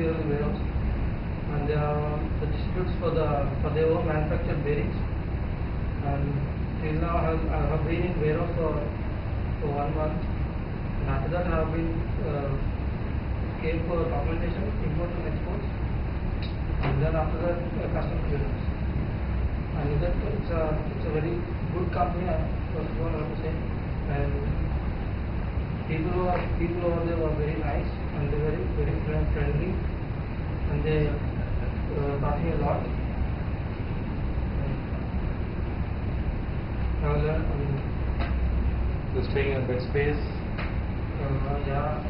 fuel warehouse, and they are the distributors for their own manufactured bearings. And till now I have been in warehouse for 1 month. And after that I have been came for documentation, import and exports, and then after that custom clearance. And it's a very good company, first of all I have to say. And people over there were very nice, and they were very friendly, and they taught me a lot. You're staying in a bed space? Yeah,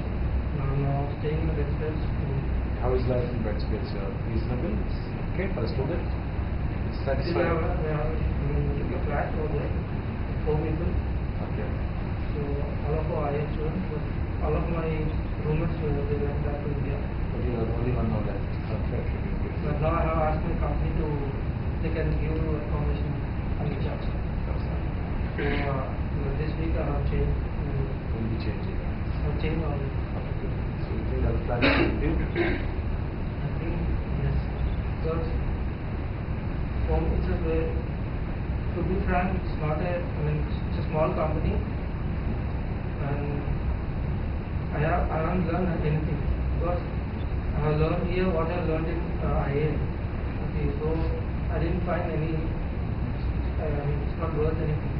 I'm staying in a bed space. How is life in bed space? Reasonable? It's okay for a student? It's satisfying? We took a flat over there, 4 people. Okay. So all of our IS students, but all of my roommates they went back to India. But you are the only one now left. Okay. But now I have asked my company to, they can give you accommodation and the jobs. So this week I have changed. Will be changing. I have changed all. So you think that plan is with you? I think yes. Because for me it's a way, to be frank, it's not it's a small company, and I haven't learned anything, because I have learned here what I learned in IA. Okay, so I didn't find any. It's not worth anything.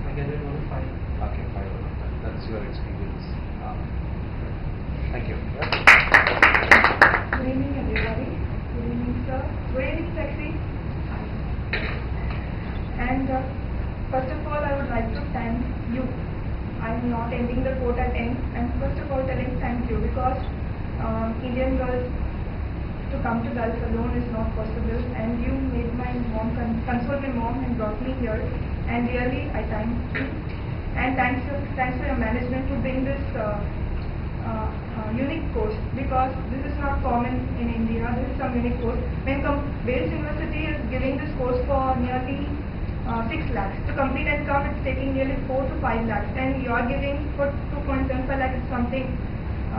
I get it only 5. Okay, 5 out of 10. That's your experience. Thank you. Good evening, everybody. Good evening, sir. Good evening, Sexy. And first of all, I would like to thank you. I am not ending the quote at end, and first of all telling thank you, because Indian girls to come to Gulf alone is not possible, and you made my mom console my mom and brought me here, and really I thank you. And thanks for your management to bring this unique course, because this is not common in India. This is some unique course. When Wales University is giving this course for nearly 6 lakhs. To complete and come, it's taking nearly 4 to 5 lakhs, and you are giving for 2.75 lakhs. It's something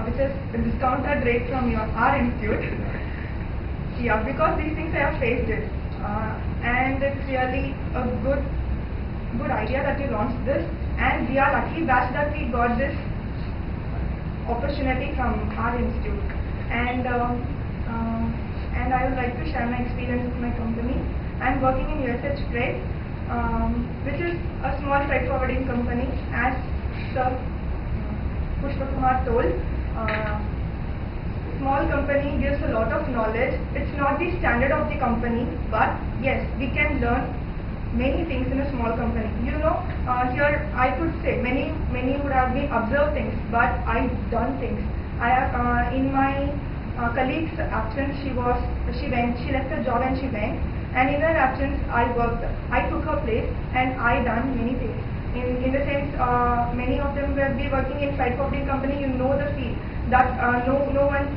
which is a discounted rate from our institute. Yeah, because these things I have faced it, and it's really a good idea that you launched this, and we are lucky batch that we got this opportunity from our institute. And I would like to share my experience with my company. I am working in USH Freight, which is a small freight forwarding company. As Sir Pushpa Kumar told, small company gives a lot of knowledge. It's not the standard of the company, but yes, we can learn many things in a small company. Here I could say many would have been observed things, but I done things. I have in my colleague's absence, she left her job and she went, and in her absence I worked. I took her place and I done many things. In the sense, many of them will be working in freight forwarding company. You know the field that no one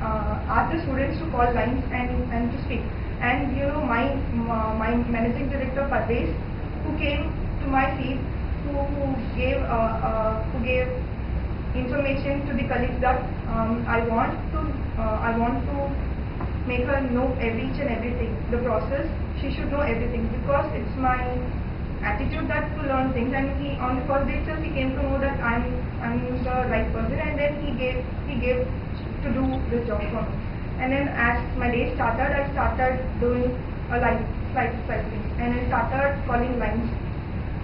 asked the students to call lines and to speak. And my managing director Parvez, who came to my field, who gave information to the colleagues that I want to make her know each and everything. The process, she should know everything, because it's my attitude that to learn things. And he, on the first day itself, he came to know that I'm the right person, and then he gave to do this job for me. And then as my day started, I started doing a flight things, and I started calling lines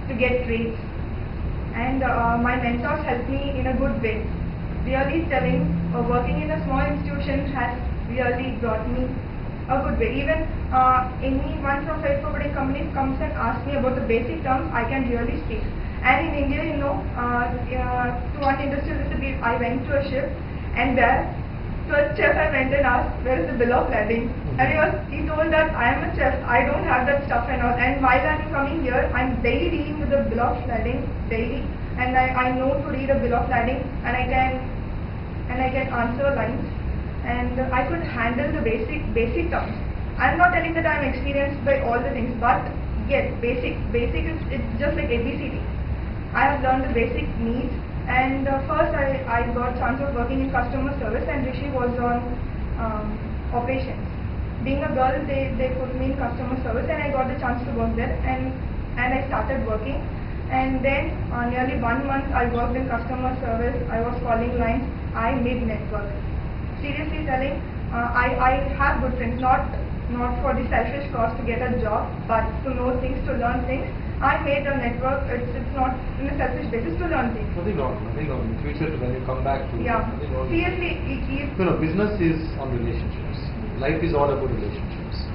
to get rates. And my mentors helped me in a good way. Really telling, working in a small institution has really brought me a good way. Even anyone from freight forwarding companies comes and asks me about the basic terms, I can really speak. And in India, to one industrial visit, I went to a ship, and there, to a chef I went and asked, where is the bill of lading? And he told that I am a chef, I don't have that stuff and all. And while I'm coming here, I'm daily dealing with the bill of lading, daily. And I know to read a bill of lading, and I can answer lines, and I could handle the basic terms. I'm not telling that I'm experienced by all the things, but yes, basic is, it's just like ABCD. I have learned the basic needs, and first I I got chance of working in customer service and Rishi was on operations. Being a girl, they put me in customer service and I got the chance to work there and I started working. And then nearly 1 month I worked in customer service. I was calling lines. I made network. Seriously telling, I have good friends, not for the selfish cause to get a job, but to know things, to learn things. I made a network. It's not in a selfish basis, to learn things. Nothing wrong. In the future, when you come back to Yeah. nothing wrong. Seriously, Business is on relationships. Life is all about relationships.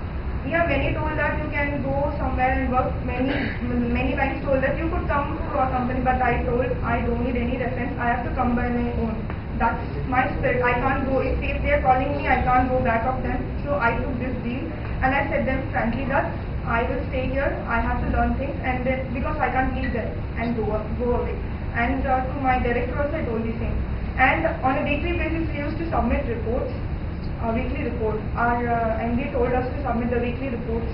yeah, many told that you can go somewhere and work. Many banks told that you could come to our company, but I told I don't need any reference. I have to come by my own. That's my spirit. I can't go. If they are calling me, I can't go back of them. So I took this deal and I said them frankly that I will stay here. I have to learn things, and then, because I can't leave them and go away. And to my director also I told the same. And on a weekly basis, we used to submit reports. Weekly report. Our MD told us to submit the weekly reports.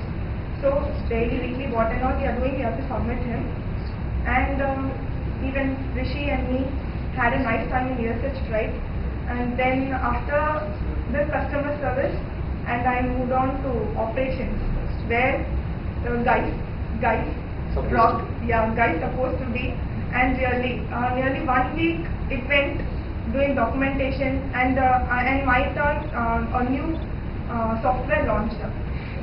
So daily, weekly, what and all we are doing, we have to submit him. And even Rishi and me had a nice time in USH Tribe. And then after the customer service, and I moved on to operations, where the guys rock, guys supposed to be. And really, nearly 1 week it went doing documentation, and my turn, a new software launched.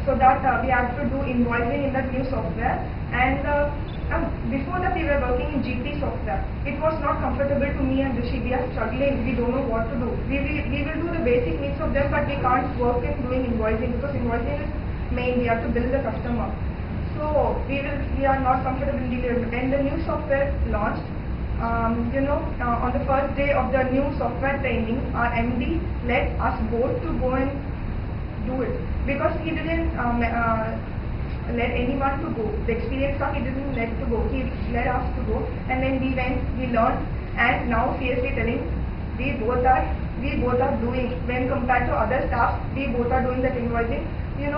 So that we had to do invoicing in that new software. And before that we were working in GP software. It was not comfortable to me and Rishi. We are struggling. We don't know what to do. We will do the basic needs of them, but we can't work in doing invoicing, because invoicing is main. We have to bill the customer. So we are not comfortable in dealing. And the new software launched. On the first day of the new software training, our MD let us both to go and do it, because he didn't let anyone to go. The experienced staff, he didn't let to go. He let us to go, and then we went, we learned, and now seriously telling, we both are doing, when compared to other staff, we both are doing that invoicing. The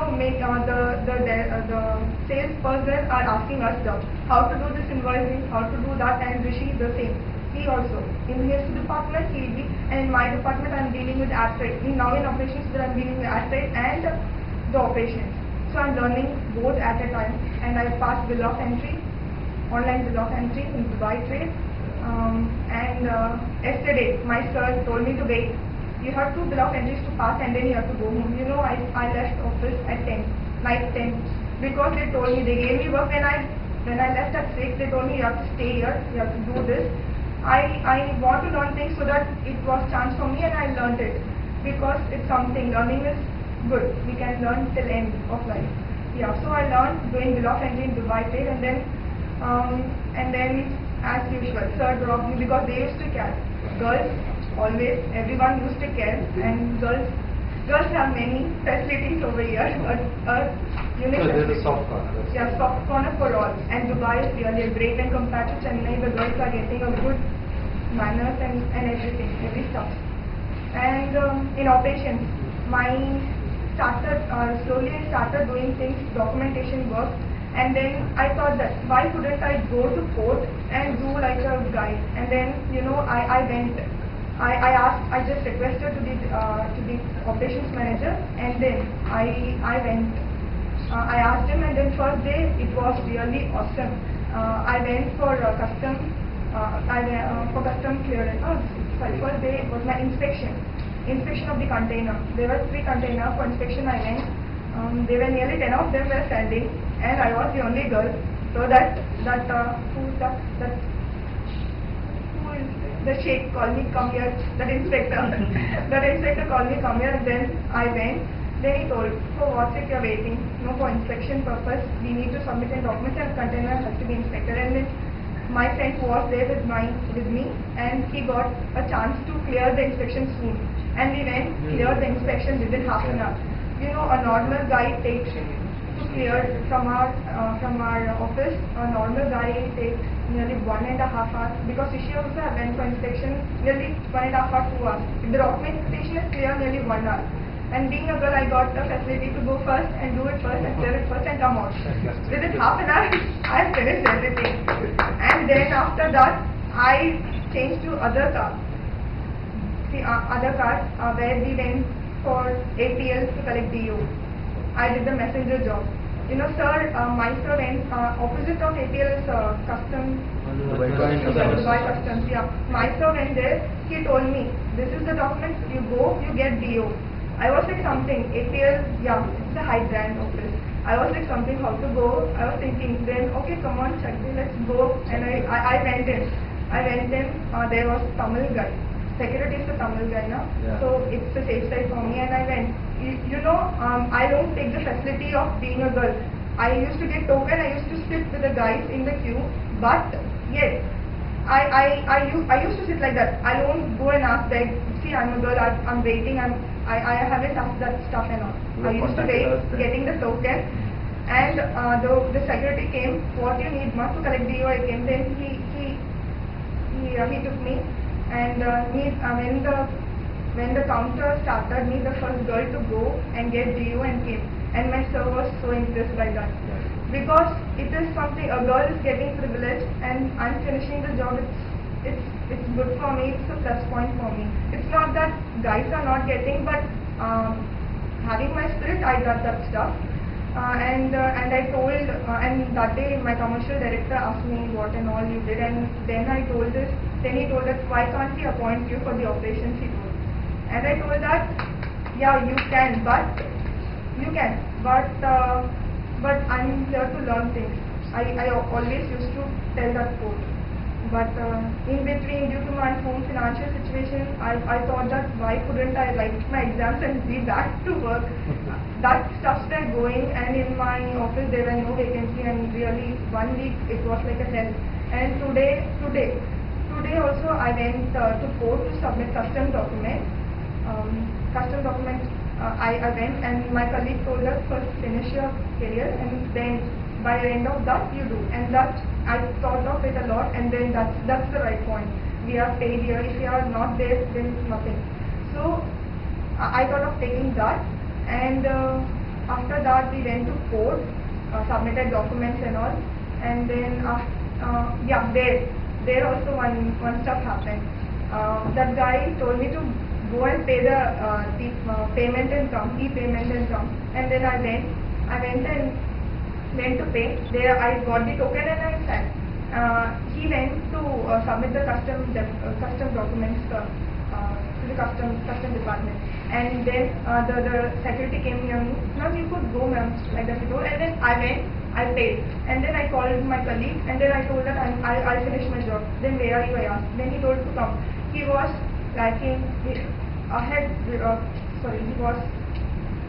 salesperson are asking us how to do this invoicing, how to do that, and Rishi the same. He also, in his department he will be, and in my department I am dealing with Astride. Now in operations I am dealing with Astride and the operations. So I am learning both at a time, and I passed bill of entry, online bill of entry in Dubai trade. Yesterday my sir told me to wait. You have 2 bill of entries to pass, and then you have to go home. I left office at 10, night 10, because they told me, they gave me work when I left at 6. They told me you have to stay here, you have to do this. I want to learn things, so that it was chance for me, and I learned it, because it's something. Learning is good. We can learn till end of life. Yeah. So I learned doing bill of entry in Dubai trade, and then as usual, sir dropped me, because they used to care. Girls. Always, everyone used to care, and girls have many facilities over here. There's a soft corner. Yeah, soft corner for all. And Dubai is really great, and compared to Chennai, the girls are getting a good manners and everything, every stuff. And in operations, slowly I started doing things, documentation work, and then I thought that why couldn't I go to port and do like a guide? And then I went. I just requested to the operations manager, and then I went. I asked him, and then first day it was really awesome. I went for custom clearance. First day it was my inspection of the container. There were 3 containers for inspection. I went. There were nearly 10 of them were standing, and I was the only girl. So the sheikh called me, come here, that inspector called me, come here, and then I went. Then he told, for what's it you're waiting? No, for inspection purpose, we need to submit a document and container has to be inspected. And then my friend was there with me, and he got a chance to clear the inspection soon. And we went, cleared the inspection within half an hour. A normal guy takes to clear from our office, a normal guy takes nearly 1.5 hours, because Rishi also went for inspection nearly 1.5 hours, 2 hours. If the documentation is clear, nearly 1 hour. And being a girl, I got the facility to go first and do it first and clear it first and come out. Within half an hour, I finished everything. And then after that, I changed to other car. the other card where we went for ATL to collect DO. I did the messenger job. You know, sir, my sir went opposite of ATL is custom. Dubai Customs, yeah. My sir went there, he told me, this is the document, you go, you get DO. I was like something, ATL, yeah, it's a high brand office. I was like something, how to go, I was thinking, then, okay, come on, Shakti, let's go. And I went in. There was Tamil guy. Security is a Tamil guy now, Yeah. so it's a safe side for me and I went. You know, I don't take the facility of being a girl. I used to get token, I used to sit with the guys in the queue, but yes, I used to sit like that. I don't go and ask like, see, I'm a girl, I'm waiting, I haven't asked that stuff and all. You I used to wait, getting the token, and the security came, what you need, must to collect DO, I came, then he took me, and when the counter started, me the first girl to go and get DO and came, and my sir was so impressed by that. Because it is something, a girl is getting privilege and I'm finishing the job, it's good for me, it's a plus point for me. It's not that guys are not getting, but having my spirit, I got that stuff. And I told, and that day my commercial director asked me what and all you did, and then I told this, then he told that why can't we appoint you for the operations, he told. And I told that, yeah, you can, but I'm here to learn things. I always used to tell that quote. But in between, due to my home financial situation, I thought that why couldn't I write my exams and be back to work. That stuff started going, and in my office there were no vacancy, and really 1 week it was like a hell. And today also I went to court to submit custom documents. I went, and my colleague told us first finish your career and then by the end of that you do, and that I thought of it a lot, and then that's the right point. We are paid here, if we are not there then nothing. So I thought of taking that, and after that we went to court, submitted documents and all, and then yeah, there also one stuff happened. That guy told me to go and pay the payment income, e-payment income, and then I went to pay. There I got the token and I sat. He went to submit the custom documents to the custom department, and then the security came near me. Now you could go, ma'am, like that he told, and then I went. I paid, and then I called my colleague, and then I told that I'll finish my job. Then where are you? I asked. Then he told to come. He was lacking ahead. He was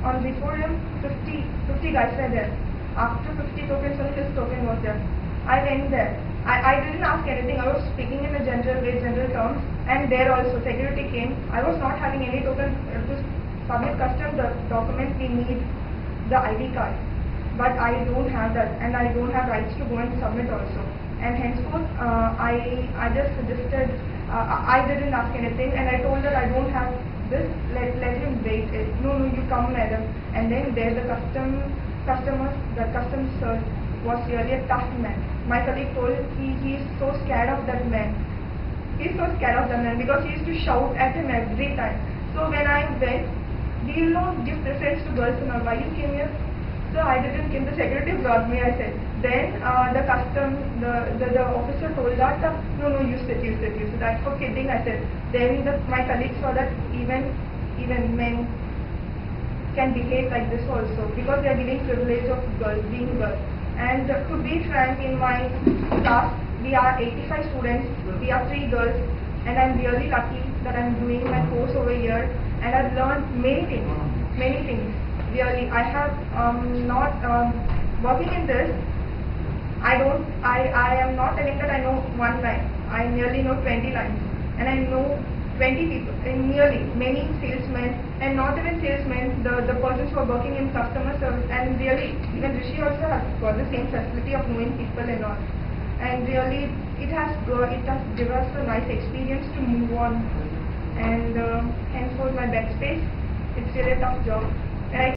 on before him. 50 guys were there. After 50 tokens, only his token was there. I went there. I didn't ask anything. I was speaking in a general way, general terms, and there also security came. I was not having any token to submit custom documents. We need the ID card. But I don't have that, and I don't have rights to go and submit also. And henceforth, I just suggested, I didn't ask anything, and I told that I don't have this, let him wait. No, you come, madam. And then there the customs sir was really a tough man. My colleague told he is so scared of that man. He's so scared of that man because he used to shout at him every time. So when I went, do you not give preference to girls and all? Why you came here? So I didn't give, the security brought me, I said. Then the officer told that, no, you sit. That's for kidding, I said. Then my colleague saw that even men can behave like this also, because they are giving privilege of girls, being girls. And to be frank, in my class, we are 85 students, we are 3 girls, and I'm really lucky that I'm doing my course over here, and I've learned many things. Really, I have not working in this. I am not telling that I know one line. I nearly know 20 lines, and I know 20 people, and nearly many salesmen, and not even salesmen. The persons who are working in customer service, and really even Rishi also has got the same facility of knowing people and all. And really, it has given us a nice experience to move on. And henceforth, my backspace, it's really a tough job. And I